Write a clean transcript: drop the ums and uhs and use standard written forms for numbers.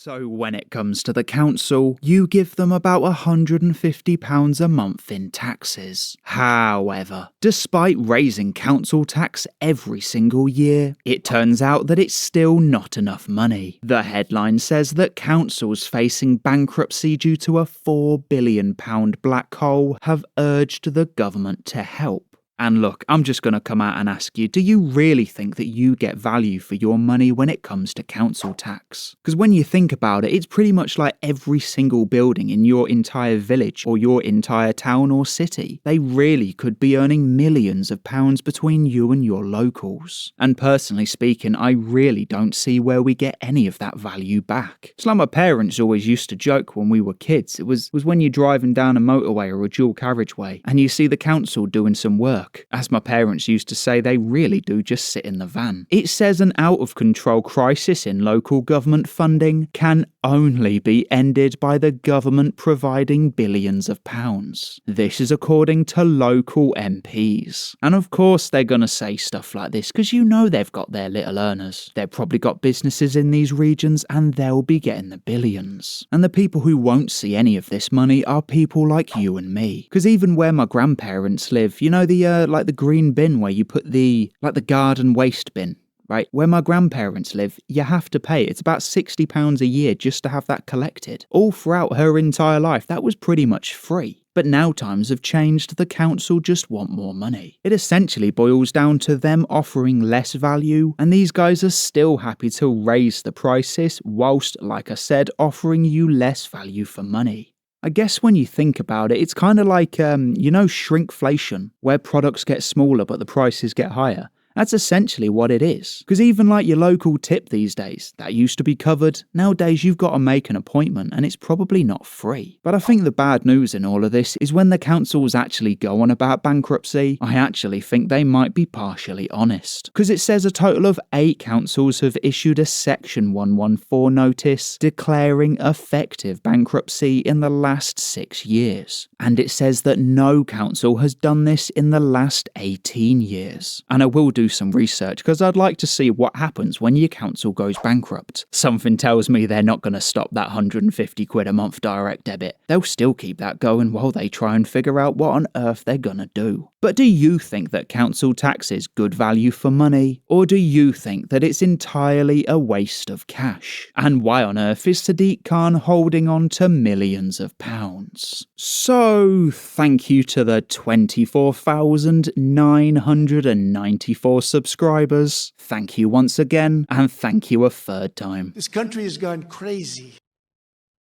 So when it comes to the council, you give them about £150 a month in taxes. However, despite raising council tax every single year, it turns out that it's still not enough money. The headline says that councils facing bankruptcy due to a £4 billion black hole have urged the government to help. And look, I'm just going to come out and ask you, do you really think that you get value for your money when it comes to council tax? Because when you think about it, it's pretty much like every single building in your entire village or your entire town or city. They really could be earning millions of pounds between you and your locals. And personally speaking, I really don't see where we get any of that value back. It's like my parents always used to joke when we were kids. It was when you're driving down a motorway or a dual carriageway and you see the council doing some work. As my parents used to say, they really do just sit in the van. It says an out-of-control crisis in local government funding can only be ended by the government providing billions of pounds. This is according to local MPs. And of course they're gonna say stuff like this because you know they've got their little earners. They've probably got businesses in these regions and they'll be getting the billions. And the people who won't see any of this money are people like you and me. Because even where my grandparents live, you know the green bin where you put the garden waste bin, right? Where my grandparents live, you have to pay. It's about £60 a year just to have that collected. All throughout her entire life, that was pretty much free. But now times have changed, the council just want more money. It essentially boils down to them offering less value, and these guys are still happy to raise the prices whilst, like I said, offering you less value for money. I guess when you think about it, it's kind of like, shrinkflation, where products get smaller but the prices get higher. That's essentially what it is. Because even like your local tip these days, that used to be covered, nowadays you've got to make an appointment and it's probably not free. But I think the bad news in all of this is when the councils actually go on about bankruptcy, I actually think they might be partially honest. Because it says a total of 8 councils have issued a Section 114 notice declaring effective bankruptcy in the last 6 years. And it says that no council has done this in the last 18 years. And I will do some research because I'd like to see what happens when your council goes bankrupt. Something tells me they're not going to stop that £150 a month direct debit. They'll still keep that going while they try and figure out what on earth they're going to do. But do you think that council tax is good value for money? Or do you think that it's entirely a waste of cash? And why on earth is Sadiq Khan holding on to millions of pounds? So, thank you to the 24,994 subscribers. Thank you once again, and thank you a third time. This country has gone crazy.